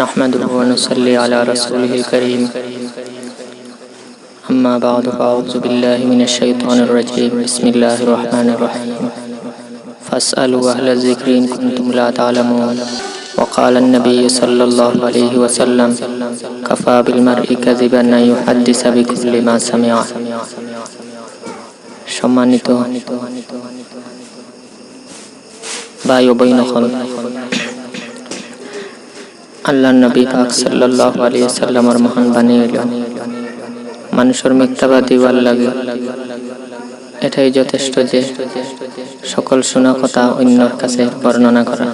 نحمده ونصلي على رسوله الكريم أما بعد فأعوذ بالله من الشيطان الرجيم بسم الله الرحمن الرحيم فاسألوا أهل الذكر إن كنتم لا تعلمون وقال النبي صلى الله عليه وسلم كفى بالمرء كذبا أن يحدث بكل ما سمع সম্মানিত ভাই ও বৈনখল, আল্লাহর নবী পাক সাল্লাল্লাহু আলাইহি ওয়াসাল্লামের মহান বাণী হলো মানুষের মিথ্যাবাদী হওয়ার লাগে এটাই যথেষ্ট যে সকল শোনা কথা অন্যর কাছে বর্ণনা করা।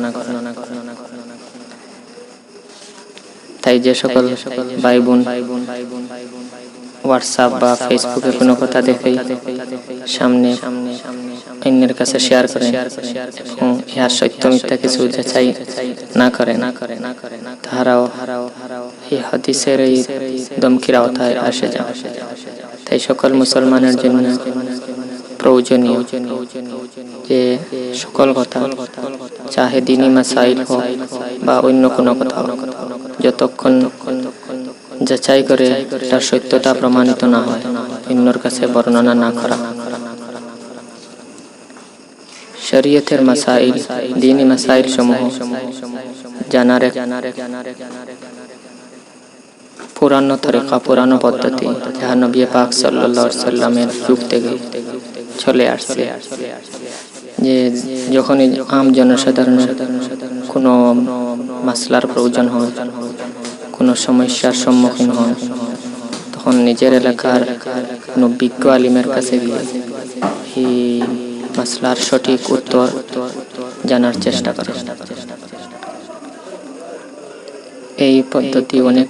তাই যে সকল ভাই বোন হোয়াটসঅ্যাপ বা ফেসবুকে কোনো কথা দেখে সামনে অন্যের কাছে শেয়ার করে ইহার সত্য মিথ্যা কিছু যাচাই না করে তাহারাও এই হাদিসের এই ধমকির আওতায় আসে যায়। তাই সকল মুসলমানের জন্য প্রয়োজনীয় যে সকল কথা চাহে দ্বীনি মাসাইল হোক বা অন্য কোনো কথা হোক, যতক্ষণ যাচাই করে তার সত্যতা প্রমাণিত না হয় অন্যর কাছে বর্ণনা না করা। শরীয়তের মাসাইল, দ্বীনি মাসাইল সমূহ জানার পুরানো তরিকা, পুরানো পদ্ধতি যাহা নবী পাক সাল্লাল্লাহু আলাইহি ওয়াসাল্লামের যুগ থেকে চলে আসছে। যে যখনই আম জনসাধারণের কোনো মাসলার প্রয়োজন হয়, কোনো সমস্যার সম্মুখীন হন, তখন নিজের এলাকার কোনো বিজ্ঞ আলিমের কাছে গিয়ে এই মাসলার সঠিক উত্তর জানার চেষ্টা করে। এই পদ্ধতি অনেক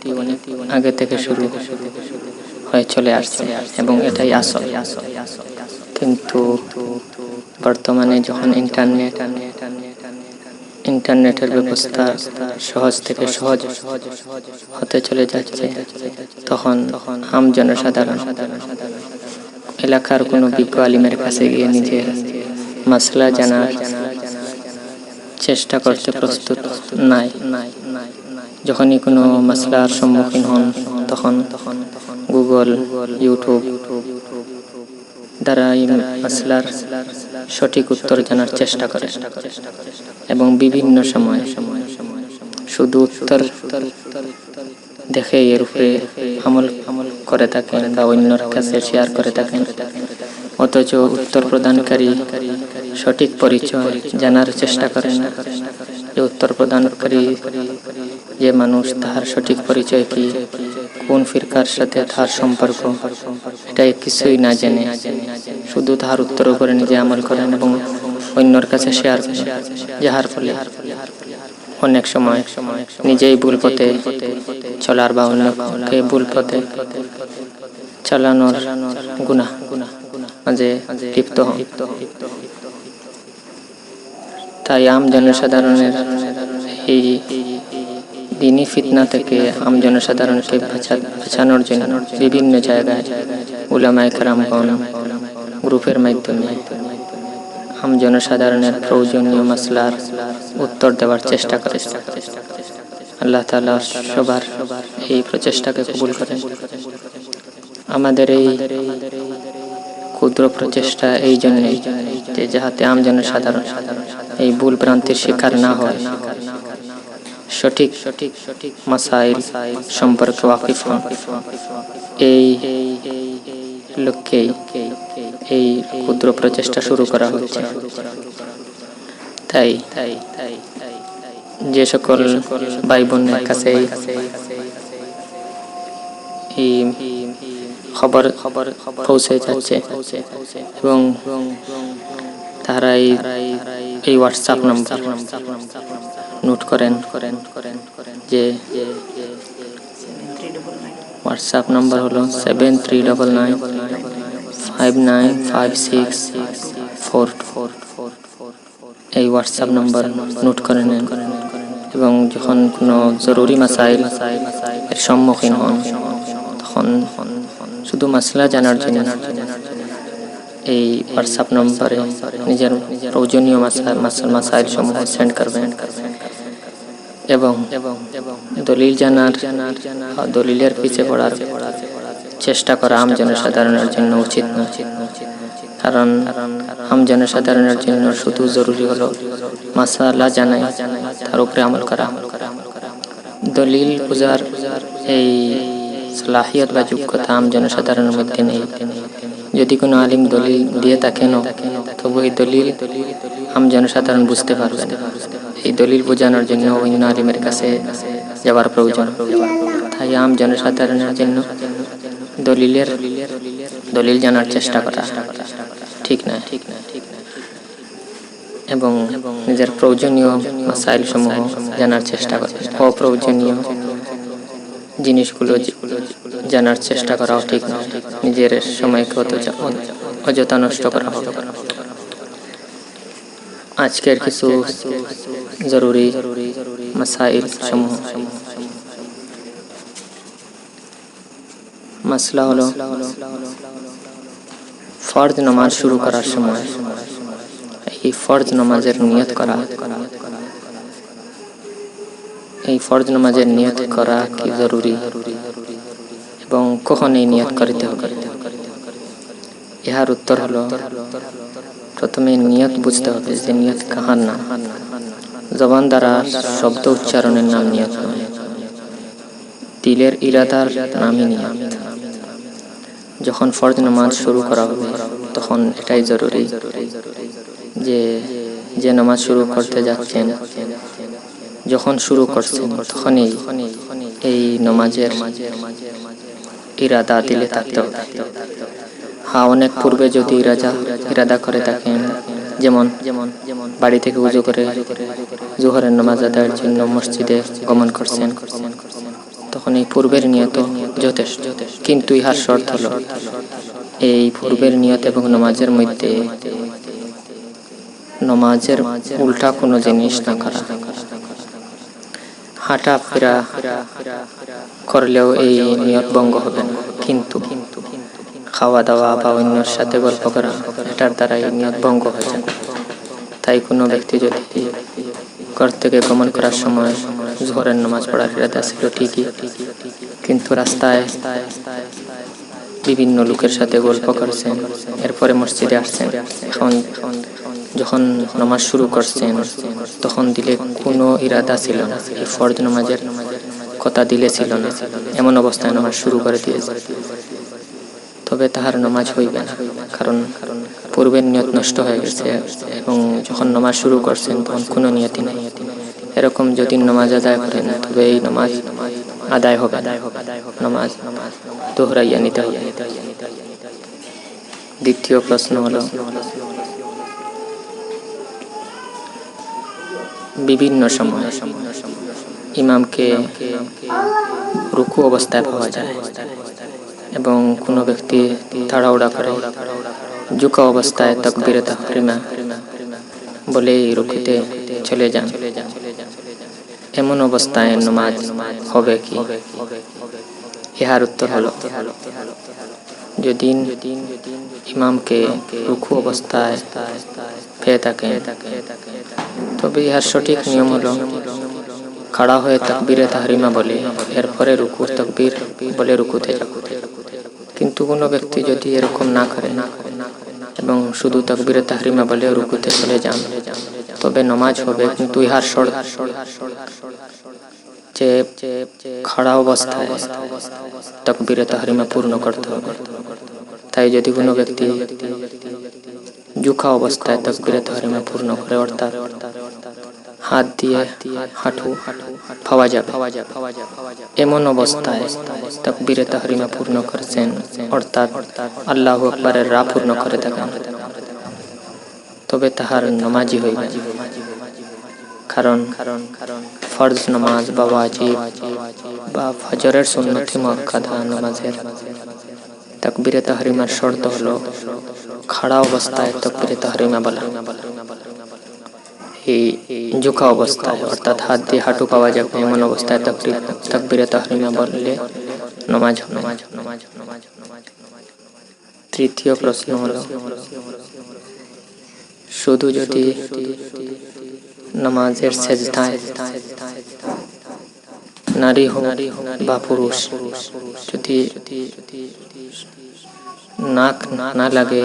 আগে থেকে শুরু হয়ে চলে আসছে এবং এটাই আসল। কিন্তু বর্তমানে যখন ইন্টারনেটের ব্যবস্থা সহজ থেকে সহজ হতে চলে যাচ্ছে, তখন আম জনসাধারণ এলাকার কোনো বিজ্ঞ আলিমের কাছে গিয়ে নিজের মাসলা জানার চেষ্টা করতে প্রস্তুত নাই। যখনই কোনো মাসলার সম্মুখীন হন তখন গুগল, ইউটিউব দ্বারা এই মাসলার সঠিক উত্তর জানার চেষ্টা করে এবং বিভিন্ন সময় শুধু উত্তর দেখে এর উপরে আমল করে থাকেন বা অন্যর কাছে শেয়ার করে থাকেন, অথচ উত্তর প্রদানকারী সঠিক পরিচয় জানার চেষ্টা করেন না। যে উত্তর প্রদানকারী যে মানুষ, তাহার সঠিক পরিচয় কি, কোন ফিরকার সাথে তাহার সম্পর্ক, এটাই কিছুই না জেনে শুধু তাহার উত্তর উপরে নিজে আমল করেন এবং অন্যর কাছে শেয়ার করেন, যাহার ফলে অনেক সময় নিজেই ভুল পথে চলার বা অন্যকে ভুল পথে চালানোর গুনাহ মাঝে লিপ্ত হন। তাই আম জনসাধারণের এই দ্বীনি ফিতনা থেকে আম জনসাধারণকে বাঁচানোর জন্য বিভিন্ন জায়গায় উলামায়ে কেরামগণ গ্রুপের মাধ্যমে আম জনসাধারণের প্রয়োজনীয় মাসলার উত্তর দেওয়ার চেষ্টা করে। আল্লাহ তাআলা সবার এই প্রচেষ্টাকে কবুল করেন। আমাদের এই ক্ষুদ্র প্রচেষ্টা এই জন্যই যে যাহাতে আম জনসাধারণ এই ভুল ভ্রান্তির শিকার না হয়, সঠিক মাসাইল সম্পর্কে ওয়াকিফ হন, এই লক্ষ্যেই এই ক্ষুদ্র প্রচেষ্টা শুরু করা হচ্ছে। তাই যে সকল ভাই বোনের কাছে এই খবর পৌঁছে যাচ্ছে এবং তারা এই হোয়াটসঅ্যাপ নাম্বার নোট করেন যে হোয়াটসঅ্যাপ নাম্বার হলো 7399595642। এই হোয়াটসঅ্যাপ নাম্বার নোট করে নেন এবং যখন কোনো জরুরি মাসাইল এর সম্মুখীন হন তখন শুধু মাসলা জানার জন্য এই হোয়াটসঅ্যাপ নম্বরে নিজের প্রয়োজনীয় মাসাইল সমূহ সেন্ড করবেন। এবং দলিল জানার দলিলের পিছে পড়ার চেষ্টা করা আম জনসাধারণের জন্য উচিত নয়। কারণ আম জনসাধারণের জন্য শুধু জরুরি হলো মাসালা জানাই, তার উপরে আমল করা। দলিল বোঝার এই সালাহিয়ত বা যোগ্যতা আম জনসাধারণের মধ্যে নেই। যদি কোনো আলিম দলিল দিয়ে থাকেন তবু এই দলিল আম জনসাধারণ বুঝতে পারবে না। এই দলিল বোঝানোর জন্য অন্য আলিমের কাছে যাওয়ার প্রয়োজন। তাই আম জনসাধারণের জন্য দলিল জানার চেষ্টা করা ঠিক না, এবং নিজের প্রয়োজনীয় মাসাইল সমূহ জানার চেষ্টা করা, অপ্রয়োজনীয় জিনিসগুলো জানার চেষ্টা করাও ঠিক নয়। নিজের সময়কে অযথা নষ্ট করা হবে। আজকের কিছু জরুরি মাসাইল সমূহ। মাসলা হলো ফরজ নামাজ শুরু করার সময় এই ফরজ নামাজের নিয়ত করা। এই ফরজ নামাজের নিয়ত করা কি জরুরি এবং কখন এই নিয়ত করতে হবে? ইহার উত্তর হলো, প্রথমে নিয়ত বুঝতে হবে যে নিয়ত কাহার নাম। জবান দ্বারা শব্দ উচ্চারণের নাম নিয়ত নয়, দিলের ইরাদার নামই নিয়ত। যখন ফরজ নামাজ শুরু করা হবে তখন এটাই জরুরি যে নামাজ শুরু করতে যাচ্ছেন, যখন শুরু করছেন তখনই এই নামাজের ইরাদা দিলে থাকতে হবে। অনেক পূর্বে যদি ইরাদা করে থাকেন, যেমন বাড়ি থেকে উজু করে জোহরের নামাজ আদায়ের জন্য মসজিদে গমন করছেন, তখন এই পূর্বের নিয়ত যথেষ্ট। কিন্তু ইহার শর্ত হলো এই পূর্বের নিয়ত এবং নামাজের মধ্যে নামাজের উল্টা কোনো জিনিস না করা। হাঁটা ফেরা করলেও এই নিয়ত ভঙ্গ হবে না, কিন্তু খাওয়া দাওয়া বা অন্যের সাথে গল্প করা, এটার দ্বারা এই নিয়ত ভঙ্গ হয়ে যায়। তাই কোনো ব্যক্তি যদি ঘর থেকে গমন করার সময় জোহরের নামাজ পড়ার ইরাদা ছিল ঠিকই, কিন্তু রাস্তায় বিভিন্ন লোকের সাথে গল্প করছেন, এরপরে মসজিদে আসছেন, এখন যখন নামাজ শুরু করছেন তখন দিলে কোনো ইরাদা ছিল না, এই ফরজ নামাজের কথা দিলে ছিল না, এমন অবস্থায় নামাজ শুরু করে দিয়েছে, তবে তাহার নামাজ হইবে না। কারণ পূর্বের নিয়ত নষ্ট হয়ে গেছে এবং যখন নামাজ শুরু করছেন তখন কোনো নিয়তি নেই। এরকম যদি নামাজ আদায় করেন তবে এই নামাজ আদায় হবে, নামাজ দোহরাইয়া নিতে হবে। দ্বিতীয় প্রশ্ন হলো, বিভিন্ন সময় ইমামকে রুকু অবস্থায় পাওয়া যায় এবং কোনো ব্যক্তি তাড়াহুড়া করে ঝুঁকা অবস্থায় তাকবীরে তাহরিমা বলে রুকুতে চলে যান। এমন অবস্থায় নামাজ হবে কি? ইহার উত্তর হলো, যদি ইমামকে রুকু অবস্থায় পেয়ে থাকে তবে ইহার সঠিক নিয়ম হলো খাড়া হয়ে তাকবীরে তাহরিমা বলে এরপরে রুকু তাকবীর বলে রুকুতে যাবে। কিন্তু কোনো ব্যক্তি যদি এরকম না করে এবং শুধু তাকবীরে তাহরিমা বলে রুকুতে চলে যান তবে নামাজ হবে, কিন্তু ইহার শর্ত যে খাড়া অবস্থায় তাকবীরে তাহরিমা পূর্ণ করতে হবে। তাই যদি কোনো ব্যক্তি ঝুঁকা অবস্থায় তাকবীরে তাহরিমা পূর্ণ করে, অর্থাৎ হাত দিয়ে হাঁটু পাওয়া যাবে, এমন অবস্থায় তাকবীরে তাহরিমা পূর্ণ করছেন, অর্থাৎ আল্লাহু আকবারের রা পূর্ণ করে থাকেন, তবে তাহার নামাজই হইবে। কারণ ফরজ নামাজ বা ওয়াজিব বা ফজরের সুন্নতি মুআক্কাদা নামাজের তাকবীরে তাহরিমার শর্ত হলো খাড়া অবস্থায় তাকবীরে তাহরিমা বলা। এই ঝুঁকা অবস্থায় অর্থাৎ হাত দিয়ে হাঁটু পাওয়া যাবে এমন অবস্থায় তাকবীরে তাহরিমা বললে নামাজ হবে। তৃতীয় প্রশ্ন হলো, শুধু যদি নামাজের সেজদায় নারী হোক বা পুরুষ যদি নাক না লাগে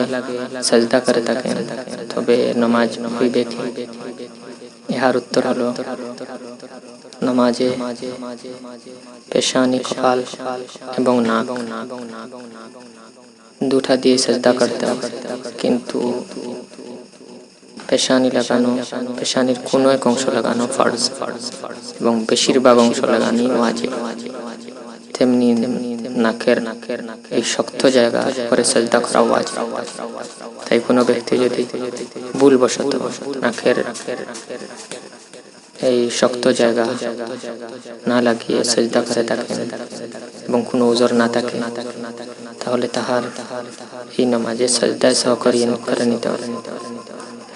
সেজদা করে থাকেন তবে নামাজ হইবে কি? ইহার উত্তর হলো নামাজে পেশানি, কপাল এবং নাক দুটা দিয়ে সেজদা করতে হবে, কিন্তু পেশানি লাগানো, পেশানির কোনো এক অংশ লাগানো ফরজ এবং বেশিরভাগ অংশ লাগানো ওয়াজিব। তেমনি নাকের এই শক্ত জায়গা করে সেজদা করা ওয়াজিব। তাই কোনো ব্যক্তি যদি ভুলবশত নাকের এই শক্ত জায়গা না লাগিয়ে সেজদা করে থাকেন এবং কোনো ওজর না থাকে, তাহলে তাহার এই নামাজে সেজদায় সহকারী করে নিতে হবে।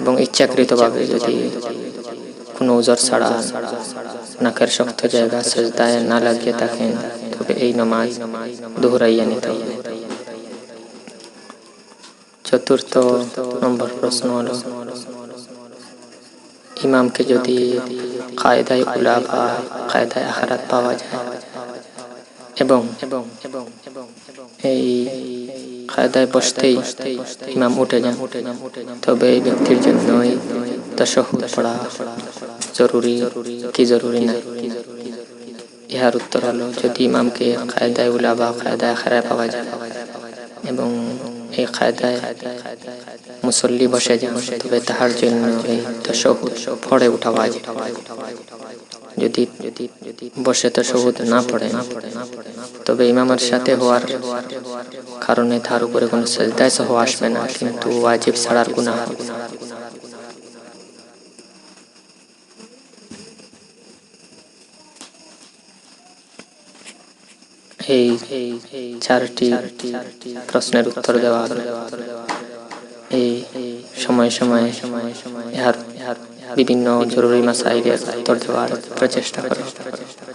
এবং ইচ্ছাকৃতভাবে যদি কোনো ওজর ছাড়া নাকের শক্ত জায়গা সেজদায় না লাগিয়ে থাকেন তবে এই নামাজ দোহরাইয়া নিতে হবে। চতুর্থ নম্বর প্রশ্ন হলো, ইমামকে যদি কায়দায় উলা বা কায়দায় আখরাত পাওয়া যায় এবং এই কায়দায় বসতেই ইমাম উঠে যান, তবে এই ব্যক্তির জন্যই তাশাহুদ পড়া জরুরি কি জরুরি নাই? ইহার উত্তর হলো, যদি ইমামকে কায়দায় উলা বা কায়দায় আখরাত পাওয়া যায় এবং এই কায়দায় মুসল্লি বসে যান তবে তাহার জন্য এই তাশাহুদ পড়ে উঠা ওয়াজিব। যদি বসে তাশাহুদ না পড়ে তবে ইমামের সাথে হওয়ার কারণে তার উপরে কোনো সেজদায় সহ আসবে না, কিন্তু ওয়াজিব ছাড়ার গুনাহ হবে। এই চারটি প্রশ্নের উত্তর দেওয়া হলো। এই সময় ইহার বিভিন্ন জরুরি মাসাইলের উত্তর দেওয়ার প্রচেষ্টা করো।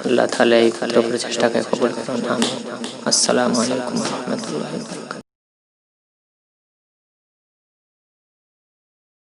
আল্লাহ তাআলা এই প্রচেষ্টাকে কবুল করুন। আসসালামু আলাইকুম ওয়া রাহমাতুল্লাহি ওয়া বারাকাতুহু।